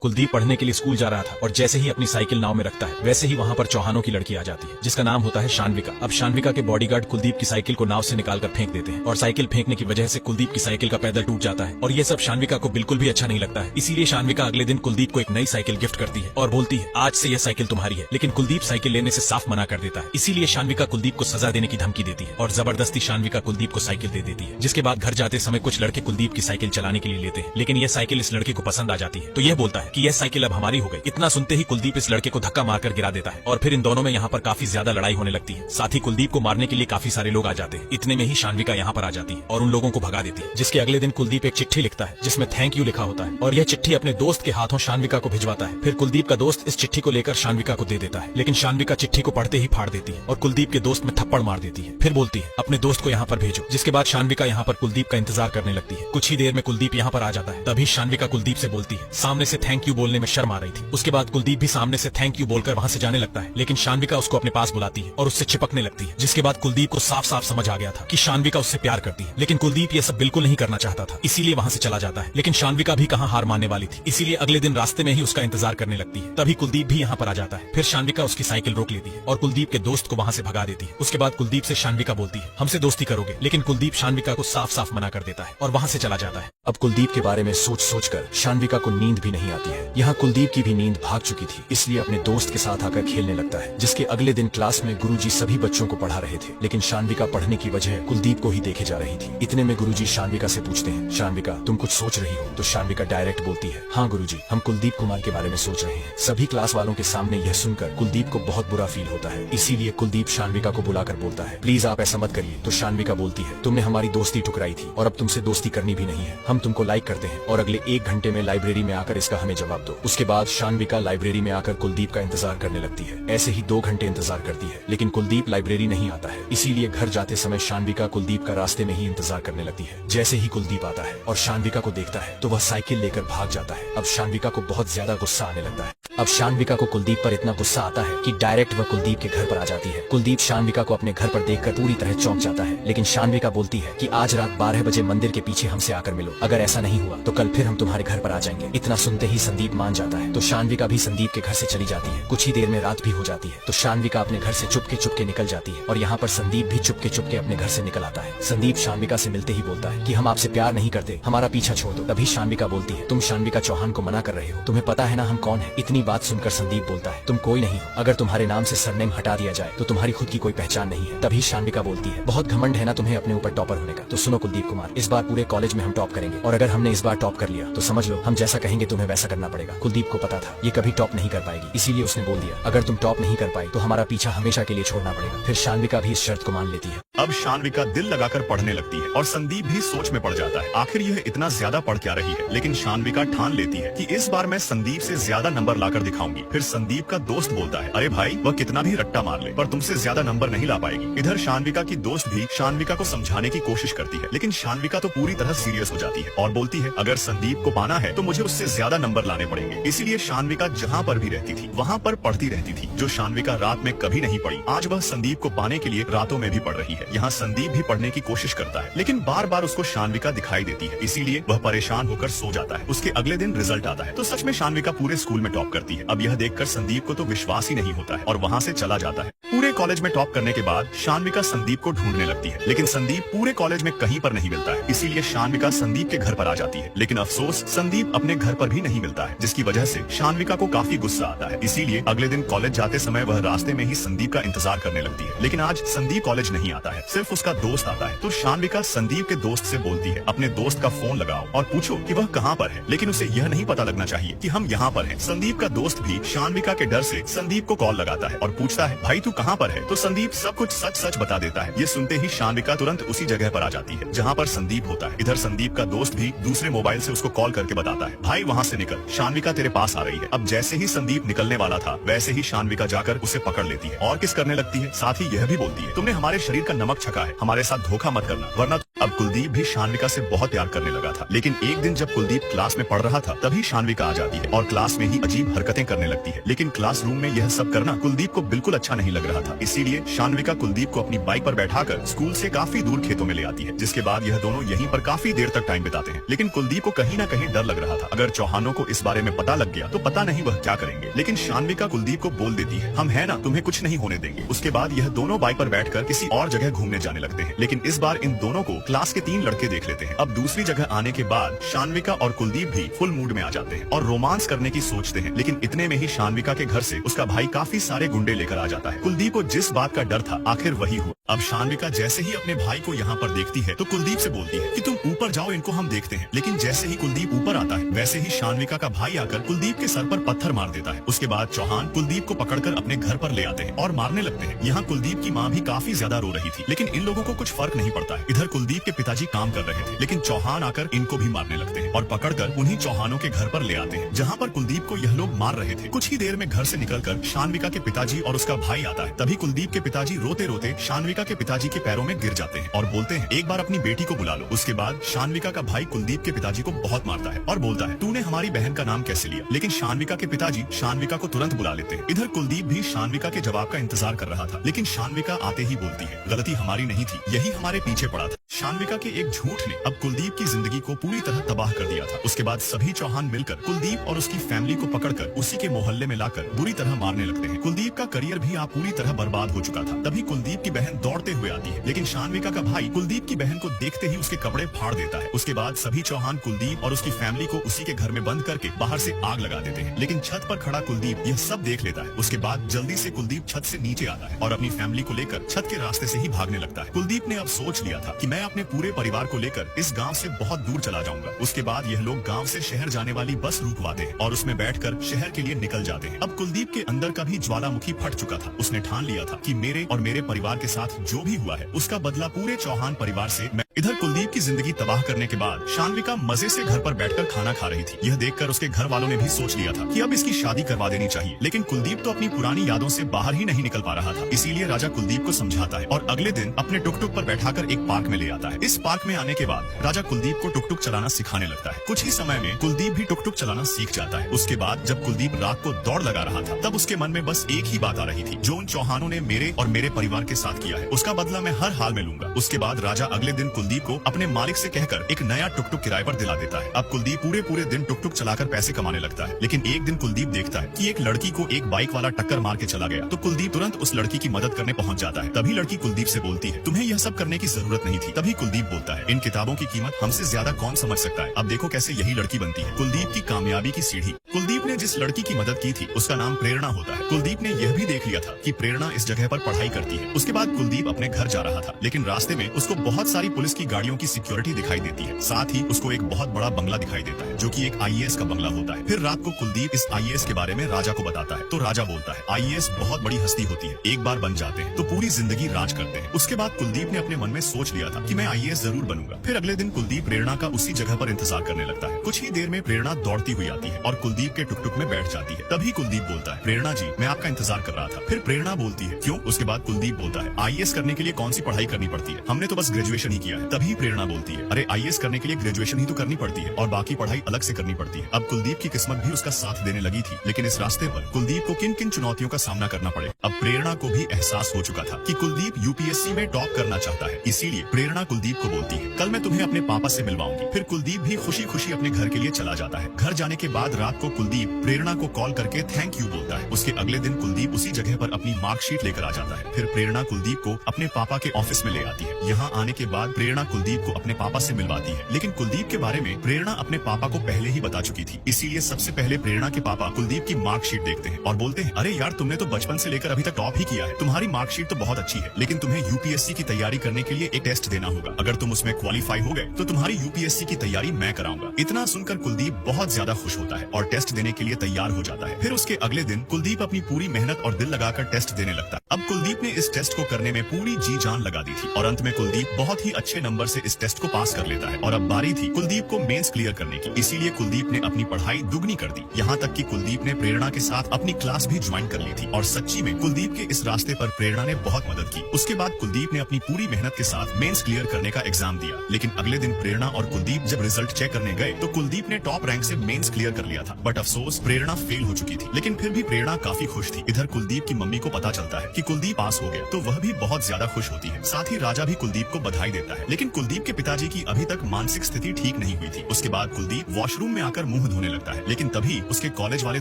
कुलदीप पढ़ने के लिए स्कूल जा रहा था और जैसे ही अपनी साइकिल नाव में रखता है वैसे ही वहाँ पर चौहानों की लड़की आ जाती है जिसका नाम होता है शान्विका। अब शान्विका के बॉडीगार्ड कुलदीप की साइकिल को नाव से निकालकर फेंक देते हैं और साइकिल फेंकने की वजह से कुलदीप की साइकिल का पैडल टूट जाता है और ये सब शान्विका को बिल्कुल भी अच्छा नहीं लगता है। इसीलिए शान्विका अगले दिन कुलदीप को एक नई साइकिल गिफ्ट करती है और बोलती है आज से यह साइकिल तुम्हारी है। लेकिन कुलदीप साइकिल लेने से साफ मना कर देता है। इसीलिए शान्विका कुलदीप को सजा देने की धमकी देती है और जबरदस्ती शान्विका कुलदीप को साइकिल दे देती है। जिसके बाद घर जाते समय कुछ लड़के कुलदीप की साइकिल चलाने के लिए लेते हैं, लेकिन यह साइकिल इस लड़के को पसंद आ जाती है तो यह बोलता है कि यह साइकिल अब हमारी हो गई। इतना सुनते ही कुलदीप इस लड़के को धक्का मारकर गिरा देता है और फिर इन दोनों में यहाँ पर काफी ज्यादा लड़ाई होने लगती है। साथ ही कुलदीप को मारने के लिए काफी सारे लोग आ जाते हैं। इतने में ही शान्विका यहाँ पर आ जाती है और उन लोगों को भगा देती है। जिसके अगले दिन कुलदीप एक चिट्ठी लिखता है जिसमें थैंक यू लिखा होता है और यह चिट्ठी अपने दोस्त के हाथों शान्विका को भिजवाता है। फिर कुलदीप का दोस्त इस चिट्ठी को लेकर शान्विका को दे देता है, लेकिन शान्विका चिट्ठी को पढ़ते ही फाड़ देती है और कुलदीप के दोस्त में थप्पड़ मार देती है। फिर बोलती है अपने दोस्त को यहाँ पर भेजो। जिसके बाद शान्विका यहाँ पर कुलदीप का इंतजार करने लगती है। कुछ ही देर में कुलदीप यहाँ पर आ जाता है। तभी शान्विका कुलदीप से बोलती है सामने से थैंक यू बोलने में शर्म आ रही थी। उसके बाद कुलदीप भी सामने से थैंक यू बोलकर वहाँ से जाने लगता है, लेकिन शान्विका उसको अपने पास बुलाती है और उससे चिपकने लगती है। जिसके बाद कुलदीप को साफ साफ समझ आ गया था कि शान्विका उससे प्यार करती है, लेकिन कुलदीप ये सब बिल्कुल नहीं करना चाहता था, इसीलिए वहाँ से चला जाता है। लेकिन शान्विका भी कहाँ हार मानने वाली थी, इसीलिए अगले दिन रास्ते में ही उसका इंतजार करने लगती है। तभी कुलदीप भी यहाँ पर आ जाता है। फिर शान्विका उसकी साइकिल रोक लेती है और कुलदीप के दोस्त को वहाँ से भगा देती है। उसके बाद कुलदीप से शान्विका बोलती है हमसे दोस्ती करोगे, लेकिन कुलदीप शान्विका को साफ साफ मना कर देता है और वहाँ से चला जाता है। अब कुलदीप के बारे में सोच सोच कर शान्विका को नींद भी नहीं आती है। यहाँ कुलदीप की भी नींद भाग चुकी थी, इसलिए अपने दोस्त के साथ आकर खेलने लगता है। जिसके अगले दिन क्लास में गुरुजी सभी बच्चों को पढ़ा रहे थे, लेकिन शान्विका पढ़ने की वजह कुलदीप को ही देखे जा रही थी। इतने में गुरुजी शान्विका से पूछते हैं शान्विका तुम कुछ सोच रही हो? तो शान्विका डायरेक्ट बोलती है हाँ गुरुजी, हम कुलदीप कुमार के बारे में सोच रहे हैं। सभी क्लास वालों के सामने यह सुनकर कुलदीप को बहुत बुरा फील होता है, इसीलिए कुलदीप शान्विका को बुलाकर बोलता है प्लीज आप ऐसा मत करिए। तो शान्विका बोलती है तुमने हमारी दोस्ती ठुकराई थी और अब तुमसे दोस्ती करनी भी नहीं है। हम तुमको लाइक करते हैं और अगले 1 घंटे में लाइब्रेरी में आकर इसका हमें जवाब दो। उसके बाद शान्विका लाइब्रेरी में आकर कुलदीप का इंतजार करने लगती है। ऐसे ही 2 घंटे इंतजार करती है, लेकिन कुलदीप लाइब्रेरी नहीं आता है। इसीलिए घर जाते समय शान्विका कुलदीप का रास्ते में ही इंतजार करने लगती है। जैसे ही कुलदीप आता है और शान्विका को देखता है तो वह साइकिल लेकर भाग जाता है। अब शान्विका को बहुत ज्यादा गुस्सा आने लगता है। अब शान्विका को कुलदीप पर इतना गुस्सा आता है कि डायरेक्ट वह कुलदीप के घर पर आ जाती है। कुलदीप शान्विका को अपने घर पर देखकर पूरी तरह चौंक जाता है, लेकिन शान्विका बोलती है कि आज रात 12 बजे मंदिर के पीछे हमसे आकर मिलो। अगर ऐसा नहीं हुआ तो कल फिर हम तुम्हारे घर पर आ जाएंगे। इतना सुनते ही संदीप मान जाता है तो शान्विका भी संदीप के घर से चली जाती है। कुछ ही देर में रात भी हो जाती है तो शान्विका अपने घर से चुपके निकल जाती है और यहाँ पर संदीप भी चुपके अपने घर से निकल आता है। संदीप शान्विका से मिलते ही बोलता है कि हम आपसे प्यार नहीं करते, हमारा पीछा छोड़ दो। तभी शान्विका बोलती है तुम शान्विका चौहान को मना कर रहे हो, तुम्हें पता है ना हम कौन है? इतनी बात सुनकर संदीप बोलता है तुम कोई नहीं हो, अगर तुम्हारे नाम से सरनेम हटा दिया जाए तो तुम्हारी खुद की कोई पहचान नहीं है। तभी शान्विका बोलती है बहुत घमंड है ना तुम्हें अपने ऊपर टॉपर होने का। तो सुनो कुलदीप कुमार, इस बार पूरे कॉलेज में हम टॉप करेंगे और अगर हमने इस बार टॉप कर लिया तो समझ लो हम जैसा कहेंगे तुम्हें वैसा करना पड़ेगा। कुलदीप को पता था ये कभी टॉप नहीं कर पाएगी, इसीलिए उसने बोल दिया अगर तुम टॉप नहीं कर पाई तो हमारा पीछा हमेशा के लिए छोड़ना पड़ेगा। फिर शान्विका भी इस शर्त को मान लेती है। अब शान्विका दिल लगाकर पढ़ने लगती है और संदीप भी सोच में पड़ जाता है आखिर यह इतना ज्यादा पढ़ क्या रही है। लेकिन शान्विका ठान लेती है कि इस बार मैं संदीप से ज्यादा नंबर लाकर दिखाऊंगी। फिर संदीप का दोस्त बोलता है अरे भाई वह कितना भी रट्टा मार ले पर तुमसे ज्यादा नंबर नहीं ला पाएगी। इधर शान्विका की दोस्त भी शान्विका को समझाने की कोशिश करती है, लेकिन शान्विका तो पूरी तरह सीरियस हो जाती है और बोलती है अगर संदीप को पाना है तो मुझे उससे ज्यादा नंबर लाने पड़ेंगे। इसीलिए शान्विका जहाँ पर भी रहती थी वहाँ पर पढ़ती रहती थी। जो शान्विका रात में कभी नहीं पढ़ी, आज वह संदीप को पाने के लिए रातों में भी पढ़ रही है। यहाँ संदीप भी पढ़ने की कोशिश करता है, लेकिन बार बार उसको शान्विका दिखाई देती है, इसीलिए वह परेशान होकर सो जाता है। उसके अगले दिन रिजल्ट आता है तो सच में शान्विका पूरे स्कूल में टॉप करती है। अब यह देखकर संदीप को तो विश्वास ही नहीं होता है और वहाँ से चला जाता है। पूरे कॉलेज में टॉप करने के बाद शान्विका संदीप को ढूंढने लगती है, लेकिन संदीप पूरे कॉलेज में कहीं पर नहीं मिलता है। इसीलिए शान्विका संदीप के घर पर आ जाती है, लेकिन अफसोस संदीप अपने घर पर भी नहीं मिलता है, जिसकी वजह से शान्विका को काफी गुस्सा आता है। इसीलिए अगले दिन कॉलेज जाते समय वह रास्ते में ही संदीप का इंतजार करने लगती है, लेकिन आज संदीप कॉलेज नहीं आता है, सिर्फ उसका दोस्त आता है। तो शान्विका संदीप के दोस्त से बोलती है अपने दोस्त का फोन लगाओ और पूछो कि वह कहाँ पर है, लेकिन उसे यह नहीं पता लगना चाहिए कि हम यहाँ पर हैं। संदीप का दोस्त भी शान्विका के डर से संदीप को कॉल लगाता है और पूछता है भाई तू कहाँ पर है? तो संदीप सब कुछ सच सच बता देता है। ये सुनते ही शान्विका तुरंत उसी जगह पर आ जाती है जहाँ पर संदीप होता है। इधर संदीप का दोस्त भी दूसरे मोबाइल से उसको कॉल करके बताता है भाई वहाँ से निकल, शान्विका तेरे पास आ रही है। अब जैसे ही संदीप निकलने वाला था वैसे ही शान्विका जाकर उसे पकड़ लेती है और किस करने लगती है, साथ ही यह भी बोलती है तुमने हमारे शरीर का नमक छका है, हमारे साथ धोखा मत करना वरना अब कुलदीप भी शानविका से बहुत प्यार करने लगा था। लेकिन एक दिन जब कुलदीप क्लास में पढ़ रहा था तभी शानविका आ जाती है और क्लास में ही अजीब हरकतें करने लगती है। लेकिन क्लासरूम में यह सब करना कुलदीप को बिल्कुल अच्छा नहीं लग रहा था। इसीलिए शानविका कुलदीप को अपनी बाइक पर बैठाकर स्कूल से काफी दूर खेतों में ले आती है, जिसके बाद यह दोनों यहीं पर काफी देर तक टाइम बिताते हैं। लेकिन कुलदीप को कहीं ना कहीं डर लग रहा था, अगर चौहानों को इस बारे में पता लग गया तो पता नहीं वह क्या करेंगे। लेकिन शानविका कुलदीप को बोल देती है, हम है ना, तुम्हें कुछ नहीं होने देंगे। उसके बाद यह दोनों बाइक पर बैठकर किसी और जगह घूमने जाने लगते हैं। लेकिन इस बार इन दोनों को क्लास के 3 लड़के देख लेते हैं। अब दूसरी जगह आने के बाद शानविका और कुलदीप भी फुल मूड में आ जाते हैं और रोमांस करने की सोचते हैं। लेकिन इतने में ही शानविका के घर से उसका भाई काफी सारे गुंडे लेकर आ जाता है। कुलदीप को जिस बात का डर था आखिर वही हुआ। अब शानविका जैसे ही अपने भाई को यहाँ पर देखती है तो कुलदीप से बोलती है कि तुम ऊपर जाओ, इनको हम देखते हैं। लेकिन जैसे ही कुलदीप ऊपर आता है वैसे ही शानविका का भाई आकर कुलदीप के सर पर पत्थर मार देता है। उसके बाद चौहान कुलदीप को पकड़कर अपने घर पर ले आते हैं और मारने लगते हैं। यहाँ कुलदीप की माँ भी काफी ज्यादा रो रही थी, लेकिन इन लोगों को कुछ फर्क नहीं पड़ता है। इधर कुलदीप के पिताजी काम कर रहे थे, लेकिन चौहान आकर इनको भी मारने लगते हैं और पकड़कर उन्हीं चौहानों के घर पर ले आते हैं जहाँ पर कुलदीप को यह लोग मार रहे थे। कुछ ही देर में घर से निकलकर शानविका के पिताजी और उसका भाई आता है। तभी कुलदीप के पिताजी रोते रोते शानविका के पिताजी के पैरों में गिर जाते हैं और बोलते हैं, एक बार अपनी बेटी को बुला लो। उसके बाद शानविका का भाई कुलदीप के पिताजी को बहुत मारता है और बोलता है, तूने हमारी बहन का नाम कैसे लिया? लेकिन शानविका के पिताजी शानविका को तुरंत बुला लेते हैं। इधर कुलदीप भी शानविका के जवाब का इंतजार कर रहा था, लेकिन शानविका आते ही बोलती है, गलती हमारी नहीं थी, यही हमारे पीछे पड़ा था। शानविका के एक झूठ ने अब कुलदीप की जिंदगी को पूरी तरह तबाह कर दिया था। उसके बाद सभी चौहान मिलकर कुलदीप और उसकी फैमिली को पकड़कर उसी के मोहल्ले में लाकर बुरी तरह मारने लगते हैं। कुलदीप का करियर भी आप पूरी तरह बर्बाद हो चुका था। तभी कुलदीप की बहन दौड़ते हुए आती है, लेकिन शानविका का भाई कुलदीप की बहन को देखते ही उसके कपड़े फाड़ देता है। उसके बाद सभी चौहान कुलदीप और उसकी फैमिली को उसी के घर में बंद करके बाहर से आग लगा देते हैं। लेकिन छत पर खड़ा कुलदीप यह सब देख लेता है। उसके बाद जल्दी से कुलदीप छत से नीचे आता है और अपनी फैमिली को लेकर छत के रास्ते से ही भागने लगता है। कुलदीप ने अब सोच लिया था कि मैं अपने पूरे परिवार को लेकर इस गांव से बहुत दूर चला जाऊंगा। उसके बाद यह लोग गांव से शहर जाने वाली बस रुकवाते हैं और उसमें बैठकर शहर के लिए निकल जाते हैं। अब कुलदीप के अंदर का भी ज्वालामुखी फट चुका था। उसने ठान लिया था कि मेरे और मेरे परिवार के साथ जो भी हुआ है उसका बदला पूरे चौहान परिवार से मैं। इधर कुलदीप की जिंदगी तबाह करने के बाद शानविका मजे से घर पर बैठकर खाना खा रही थी। यह देखकर उसके घर वालों ने भी सोच लिया था कि अब इसकी शादी करवा देनी चाहिए। लेकिन कुलदीप तो अपनी पुरानी यादों से बाहर ही नहीं निकल पा रहा था। इसीलिए राजा कुलदीप को समझाता है और अगले दिन अपने टुकटुक पर बैठाकर एक पार्क में ले आता है। इस पार्क में आने के बाद राजा कुलदीप को टुकटुक चलाना सिखाने लगता है। कुछ ही समय में कुलदीप भी टुकटुक चलाना सीख जाता है। उसके बाद जब कुलदीप रात को दौड़ लगा रहा था तब उसके मन में बस एक ही बात आ रही थी, जो उन चौहानों ने मेरे और मेरे परिवार के साथ किया है उसका बदला मैं हर हाल में लूंगा। उसके बाद राजा अगले दिन कुलदीप को अपने मालिक से कहकर एक नया टुकटुक किराए पर दिला देता है। अब कुलदीप पूरे दिन टुकटुक चलाकर पैसे कमाने लगता है। लेकिन एक दिन कुलदीप देखता है कि एक लड़की को एक बाइक वाला टक्कर मार के चला गया। तो कुलदीप तुरंत उस लड़की की मदद करने पहुंच जाता है। तभी लड़की कुलदीप से बोलती है, तुम्हें यह सब करने की जरूरत नहीं थी। तभी कुलदीप बोलता है, इन किताबों की कीमत हमसे ज्यादा कौन समझ सकता है। अब देखो कैसे यही लड़की बनती है कुलदीप की कामयाबी की सीढ़ी। कुलदीप ने जिस लड़की की मदद की थी उसका नाम प्रेरणा होता है। कुलदीप ने यह भी देख लिया था कि प्रेरणा इस जगह पर पढ़ाई करती है। उसके बाद कुलदीप अपने घर जा रहा था, लेकिन रास्ते में उसको बहुत सारी पुलिस की गाड़ियों की सिक्योरिटी दिखाई देती है। साथ ही उसको एक बहुत बड़ा बंगला दिखाई देता है जो कि एक आईएएस का बंगला होता है। फिर रात को कुलदीप इस आईएएस के बारे में राजा को बताता है। तो राजा बोलता है, आईएएस बहुत बड़ी हस्ती होती है, एक बार बन जाते हैं तो पूरी जिंदगी राज करते हैं। उसके बाद कुलदीप ने अपने मन में सोच लिया था कि मैं आईएएस जरूर बनूंगा। फिर अगले दिन कुलदीप प्रेरणा का उसी जगह पर इंतजार करने लगता है। कुछ ही देर में प्रेरणा दौड़ती हुई आती है और कुलदीप के टुकटुक में बैठ जाती है। तभी कुलदीप बोलता है, प्रेरणा जी मैं आपका इंतजार कर रहा था। फिर प्रेरणा बोलती है, क्यों? उसके बाद कुलदीप बोलता है, आईएएस करने के लिए कौन सी पढ़ाई करनी पड़ती है, हमने तो बस ग्रेजुएशन ही किया है। तभी प्रेरणा बोलती है, अरे आईएएस करने के लिए ग्रेजुएशन ही तो करनी पड़ती है और बाकी पढ़ाई अलग से करनी पड़ती है। अब कुलदीप की किस्मत भी उसका साथ देने लगी थी, लेकिन इस रास्ते पर कुलदीप को किन किन चुनौतियों का सामना करना पड़े। अब प्रेरणा को भी एहसास हो चुका था कि कुलदीप यूपीएससी में टॉप करना चाहता है। इसीलिए प्रेरणा कुलदीप को बोलती है, कल मैं तुम्हें अपने पापा से मिलवाऊंगी। फिर कुलदीप भी खुशी खुशी अपने घर के लिए चला जाता है। घर जाने के बाद रात को कुलदीप प्रेरणा को कॉल करके थैंक यू बोलता है। उसके अगले दिन कुलदीप उसी जगह पर अपनी मार्कशीट लेकर आ जाता है। फिर प्रेरणा कुलदीप को अपने पापा के ऑफिस में ले आती है। यहाँ आने के बाद प्रेरणा कुलदीप को अपने पापा से मिलवाती है, लेकिन कुलदीप के बारे में प्रेरणा अपने पापा को पहले ही बता चुकी थी। इसीलिए सबसे पहले प्रेरणा के पापा कुलदीप की मार्कशीट देखते हैं और बोलते हैं, अरे यार तुमने तो बचपन से लेकर अभी तक टॉप ही किया है, तुम्हारी मार्कशीट तो बहुत अच्छी है, लेकिन तुम्हें यूपीएससी की तैयारी करने के लिए एक टेस्ट देना होगा। अगर तुम उसमें क्वालिफाई हो गए तो तुम्हारी यूपीएससी की तैयारी मैं कराऊंगा। इतना सुनकर कुलदीप बहुत ज्यादा खुश होता है और टेस्ट देने के लिए तैयार हो जाता है। फिर उसके अगले दिन कुलदीप अपनी पूरी मेहनत और दिल लगाकर टेस्ट देने लगता है। अब कुलदीप ने इस टेस्ट को करने में पूरी जी जान लगा दी थी और अंत में कुलदीप बहुत ही अच्छे अच्छे नंबर से इस टेस्ट को पास कर लेता है और अब बारी थी कुलदीप को मेंस क्लियर करने की। इसीलिए कुलदीप ने अपनी पढ़ाई दुगनी कर दी। यहाँ तक कि कुलदीप ने प्रेरणा के साथ अपनी क्लास भी ज्वाइन कर ली थी और सच्ची में कुलदीप के इस रास्ते पर प्रेरणा ने बहुत मदद की। उसके बाद कुलदीप ने अपनी पूरी मेहनत के साथ मेंस क्लियर करने का एग्जाम दिया। लेकिन अगले दिन प्रेरणा और कुलदीप जब रिजल्ट चेक करने गए तो कुलदीप ने टॉप रैंक से मेंस क्लियर कर लिया था। बट अफसोस प्रेरणा फेल हो चुकी थी। लेकिन फिर भी प्रेरणा काफी खुश थी। इधर कुलदीप की मम्मी को पता चलता है कि कुलदीप पास हो गया तो वह भी बहुत ज्यादा खुश होती है। साथ ही राजा भी कुलदीप को बधाई देता है। लेकिन कुलदीप के पिताजी की अभी तक मानसिक स्थिति ठीक नहीं हुई थी। उसके बाद कुलदीप वॉशरूम में आकर मुंह धोने लगता है। लेकिन तभी उसके कॉलेज वाले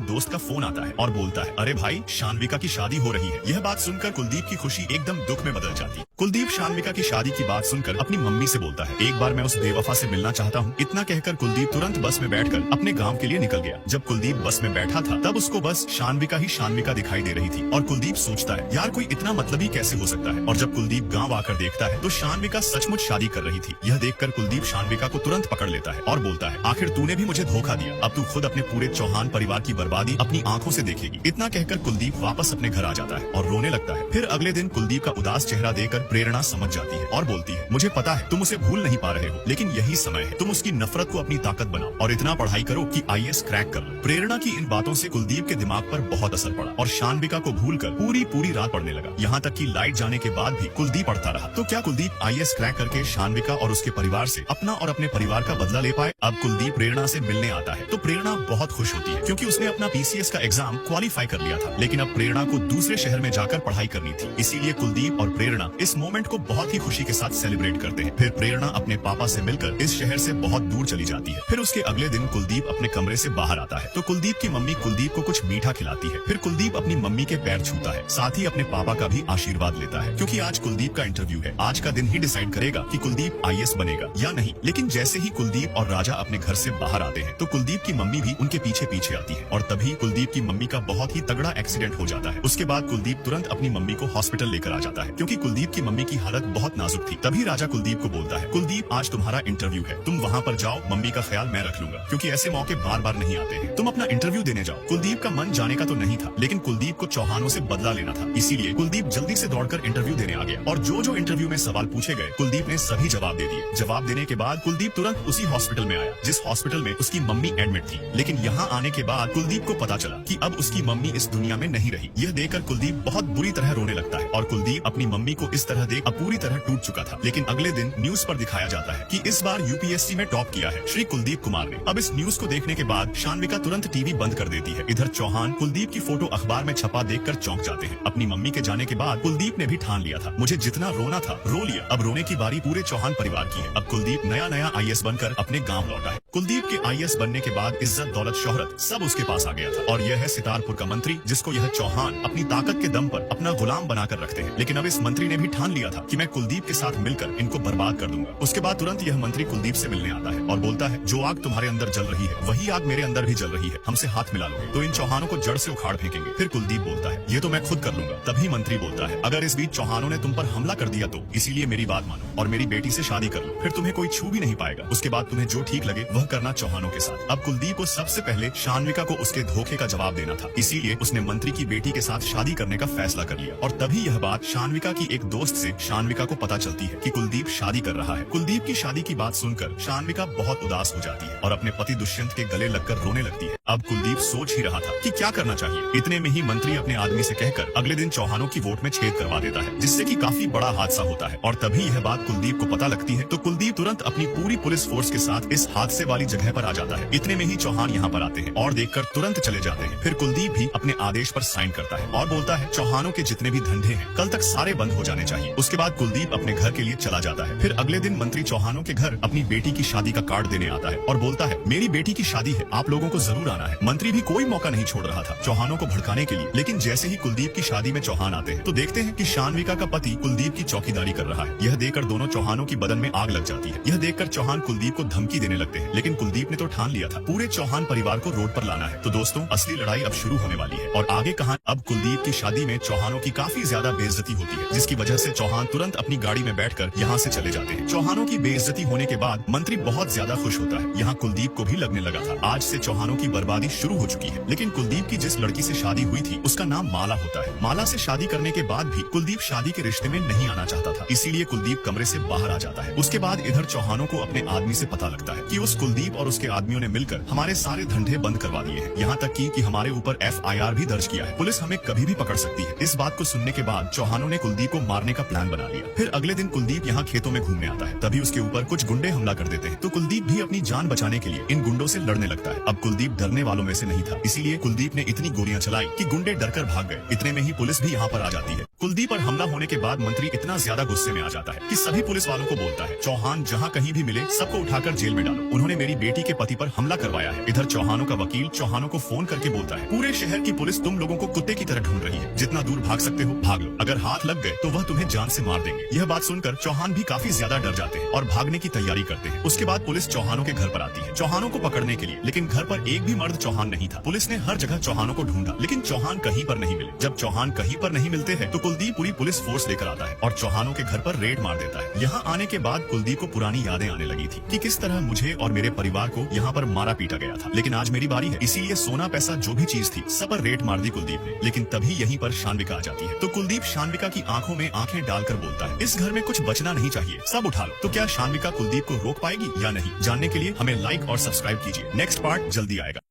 दोस्त का फोन आता है और बोलता है, अरे भाई, शानविका की शादी हो रही है। यह बात सुनकर कुलदीप की खुशी एकदम दुख में बदल जाती है। कुलदीप शानविका की शादी की बात सुनकर अपनी मम्मी से बोलता है, एक बार मैं उस बेवफा से मिलना चाहता हूँ। इतना कहकर कुलदीप तुरंत बस में बैठकर अपने गांव के लिए निकल गया। जब कुलदीप बस में बैठा था तब उसको बस शानविका ही शानविका दिखाई दे रही थी और कुलदीप सोचता है, यार कोई इतना मतलबी कैसे हो सकता है। और जब कुलदीप गांव आकर देखता है तो शानविका सचमुच शादी कर रही थी। यह देखकर कुलदीप शानविका को तुरंत पकड़ लेता है और बोलता है, आखिर तूने भी मुझे धोखा दिया। अब तू खुद अपने पूरे चौहान परिवार की बर्बादी अपनी आंखों से देखेगी। इतना कहकर कुलदीप वापस अपने घर आ जाता है और रोने लगता है। फिर अगले दिन कुलदीप का उदास चेहरा देखकर प्रेरणा समझ जाती है और बोलती है, मुझे पता है तुम उसे भूल नहीं पा रहे हो, लेकिन यही समय है, तुम उसकी नफरत को अपनी ताकत बनाओ और इतना पढ़ाई करो कि IAS क्रैक कर लो। प्रेरणा की इन बातों से कुलदीप के दिमाग पर बहुत असर पड़ा और शानविका को भूलकर पूरी रात पढ़ने लगा। यहाँ तक कि लाइट जाने के बाद भी कुलदीप पढ़ता रहा। तो क्या कुलदीप IAS क्रैक करके शानविका और उसके परिवार से अपना और अपने परिवार का बदला ले पाए? अब कुलदीप प्रेरणा से मिलने आता है तो प्रेरणा बहुत खुश होती है क्योंकि उसने अपना PCS का एग्जाम क्वालिफाई कर लिया था। लेकिन अब प्रेरणा को दूसरे शहर में जाकर पढ़ाई करनी थी। इसीलिए कुलदीप और प्रेरणा इस मोमेंट को बहुत ही खुशी के साथ सेलिब्रेट करते हैं। फिर प्रेरणा अपने पापा से मिलकर इस शहर से बहुत दूर चली जाती है। फिर उसके अगले दिन कुलदीप अपने कमरे से बाहर आता है तो कुलदीप की मम्मी कुलदीप को कुछ मीठा खिलाती है। फिर कुलदीप अपनी मम्मी के पैर छूता है, साथ ही अपने पापा का भी आशीर्वाद लेता है क्योंकि आज कुलदीप का इंटरव्यू है। आज का दिन ही डिसाइड करेगा कि कुलदीप IAS बनेगा या नहीं। लेकिन जैसे ही कुलदीप और राजा अपने घर से बाहर आते हैं तो कुलदीप की मम्मी भी उनके पीछे पीछे आती है और तभी कुलदीप की मम्मी का बहुत ही तगड़ा एक्सीडेंट हो जाता है। उसके बाद कुलदीप तुरंत अपनी मम्मी को हॉस्पिटल लेकर आ जाता है क्योंकि कुलदीप की मम्मी की हालत बहुत नाजुक थी। तभी राजा कुलदीप को बोलता है, कुलदीप आज तुम्हारा इंटरव्यू है, तुम वहाँ पर जाओ, मम्मी का ख्याल मैं रख लूंगा क्योंकि ऐसे मौके बार बार नहीं आते हैं। तुम अपना इंटरव्यू देने जाओ। कुलदीप का मन जाने का तो नहीं था, लेकिन कुलदीप को चौहानों से बदला लेना था। इसीलिए कुलदीप जल्दी से दौड़कर इंटरव्यू देने आ गया और जो इंटरव्यू में सवाल पूछे गए कुलदीप ने सभी जवाब दे दिए। जवाब देने के बाद कुलदीप तुरंत उसी हॉस्पिटल में आया जिस हॉस्पिटल में उसकी मम्मी एडमिट थी। लेकिन यहाँ आने के बाद कुलदीप को पता चला कि अब उसकी मम्मी इस दुनिया में नहीं रही। यह देखकर कुलदीप बहुत बुरी तरह रोने लगता है और कुलदीप अपनी मम्मी को इस तरह देख अब पूरी तरह टूट चुका था। लेकिन अगले दिन न्यूज पर दिखाया जाता है कि इस बार UPSC में टॉप किया है श्री कुलदीप कुमार ने। अब इस न्यूज को देखने के बाद शानविका तुरंत टीवी बंद कर देती है। इधर चौहान कुलदीप की फोटो अखबार में छपा देखकर चौंक जाते हैं। अपनी मम्मी के जाने के बाद कुलदीप ने भी ठान लिया था, मुझे जितना रोना था रो लिया, अब रोने की बारी पूरे चौहान परिवार की है। अब कुलदीप नया IAS बनकर अपने गाँव लौटा है। कुलदीप के IAS बनने के बाद इज्जत दौलत शोहरत सब उसके पास आ गया था और यह है सितारपुर का मंत्री जिसको यह चौहान अपनी ताकत के दम पर अपना गुलाम बनाकर रखते हैं। लेकिन अब इस मंत्री ने भी ठान लिया था कि मैं कुलदीप के साथ मिलकर इनको बर्बाद कर दूंगा। उसके बाद तुरंत यह मंत्री कुलदीप से मिलने आता है और बोलता है, जो आग तुम्हारे अंदर जल रही है वही आग मेरे अंदर भी जल रही है, हमसे हाथ मिला लोगे तो इन चौहानों को जड़ से उखाड़ फेंकेंगे। फिर कुलदीप बोलता है, ये तो मैं खुद कर लूंगा। तभी मंत्री बोलता है, अगर इस बीच चौहानों ने तुम पर हमला कर दिया तो इसीलिए मेरी बात मानो और मेरी बेटी से शादी कर लो, फिर तुम्हें कोई छू भी नहीं पाएगा। उसके बाद तुम्हें जो ठीक लगे वह करना चौहानों के साथ। अब कुलदीप को सबसे पहले शानविका को उसके धोखे का जवाब देना था, इसीलिए उसने मंत्री की बेटी के साथ शादी करने का फैसला कर लिया। और तभी यह बात शानविका की एक दोस्त से शानविका को पता चलती है कि कुलदीप शादी कर रहा है। कुलदीप की शादी की बात सुनकर शानविका बहुत उदास हो जाती है और अपने पति दुष्यंत के गले लगकर रोने लगती है। अब कुलदीप सोच ही रहा था कि क्या करना चाहिए। इतने में ही मंत्री अपने आदमी से कहकर अगले दिन चौहानों की वोट में छेद करवा देता है जिससे कि काफी बड़ा हादसा होता है। और तभी यह बात कुलदीप को पता लगती है तो कुलदीप तुरंत अपनी पूरी पुलिस फोर्स के साथ इस हादसे वाली जगह पर आ जाता है। इतने में ही चौहान यहाँ पर आते हैं और देखकर तुरंत चले जाते हैं। फिर कुलदीप भी अपने आदेश पर साइन करता है और बोलता है, चौहानों के जितने भी धंधे हैं कल तक सारे बंद हो जाने चाहिए। उसके बाद कुलदीप अपने घर के लिए चला जाता है। फिर अगले दिन मंत्री चौहानों के घर अपनी बेटी की शादी का कार्ड देने आता है और बोलता है, मेरी बेटी की शादी है, आप लोगों को जरूर आना है। मंत्री भी कोई मौका नहीं छोड़ रहा था चौहानों को भड़काने के लिए। लेकिन जैसे ही कुलदीप की शादी में चौहान आते हैं तो देखते हैं कि शानविका का पति कुलदीप की चौकीदारी कर रहा है। यह देखकर दोनों चौहानों की बदन में आग लग जाती है। यह देखकर चौहान कुलदीप को धमकी देने लगते हैं, लेकिन कुलदीप ने तो ठान लिया था पूरे चौहान परिवार को रोड पर लाना है। तो दोस्तों, असली लड़ाई अब शुरू होने वाली है और आगे कहां। अब कुलदीप की शादी में चौहानों की काफी ज्यादा बेइज्जती होती है जिसकी वजह से चौहान तुरंत अपनी गाड़ी में बैठकर यहाँ से चले जाते हैं। चौहानों की बेइज्जती होने के बाद मंत्री बहुत ज्यादा खुश होता है। यहाँ कुलदीप को भी लगने लगा था आज से चौहानों की बर्बादी शुरू हो चुकी है। लेकिन कुलदीप की जिस लड़की से शादी हुई थी उसका नाम माला होता है। माला से शादी करने के बाद भी कुलदीप शादी के रिश्ते में नहीं आना चाहता था, इसीलिए कुलदीप कमरे से बाहर आ जाता है। उसके बाद इधर चौहानों को अपने आदमी से पता लगता है कि उस कुलदीप और उसके आदमियों ने मिलकर हमारे सारे धंधे बंद करवा दिए हैं, यहाँ तक कि हमारे ऊपर FIR भी दर्ज किया है। पुलिस हमें कभी भी पकड़ सकती है। इस बात को सुनने के बाद चौहानों ने कुलदीप को मारने का प्लान बना लिया। फिर अगले दिन कुलदीप यहाँ खेतों में घूमने आता है, तभी उसके ऊपर कुछ गुंडे हमला कर देते हैं। तो कुलदीप भी अपनी जान बचाने के लिए इन गुंडों से लड़ने लगता है। अब कुलदीप डरने वालों में से नहीं था, इसीलिए कुलदीप ने इतनी गोलियां चलाई कि गुंडे डरकर भाग गए। इतने में ही पुलिस भी यहाँ पर आ जाती है। कुलदीप पर हमला होने के बाद मंत्री इतना ज्यादा गुस्से में आ जाता है कि सभी पुलिस वालों को बोलता है, चौहान जहाँ कहीं भी मिले सबको उठाकर जेल में डालो, उन्होंने मेरी बेटी के पति पर हमला करवाया है। इधर चौहानों का वकील चौहानों को फोन करके बोलता है, पूरे शहर की पुलिस तुम लोगों को कुत्ते की तरह ढूंढ रही है, जितना दूर भाग सकते हो भाग लो, अगर हाथ लग गए तो वह तुम्हें जान से मार देंगे। यह बात सुनकर चौहान भी काफी ज्यादा डर जाते हैं और भागने की तैयारी करते हैं। उसके बाद पुलिस चौहानों के घर पर आती है चौहानों को पकड़ने के लिए, लेकिन घर पर एक भी मर्द चौहान नहीं था। पुलिस ने हर जगह चौहानों को ढूंढा, लेकिन चौहान कहीं पर नहीं मिले। जब चौहान कहीं पर नहीं मिलते हैं तो कुलदीप पूरी पुलिस फोर्स लेकर आता है और चौहानों के घर पर रेड मार देता है। यहाँ आने के बाद कुलदीप को पुरानी यादें आने लगी थी कि किस तरह मुझे और मेरे परिवार को यहाँ पर मारा पीटा गया था, लेकिन आज मेरी बारी है, इसीलिए सोना पैसा जो भी चीज थी सब पर रेड मार दी कुलदीप ने। लेकिन तभी यहीं पर शानविका आ जाती है। तो कुलदीप शानविका की आंखों में आंखें डालकर बोलता है, इस घर में कुछ बचना नहीं चाहिए, सब उठा लो। तो क्या शानविका कुलदीप को रोक पाएगी या नहीं, जानने के लिए हमें लाइक और सब्सक्राइब कीजिए। नेक्स्ट पार्ट जल्दी आएगा।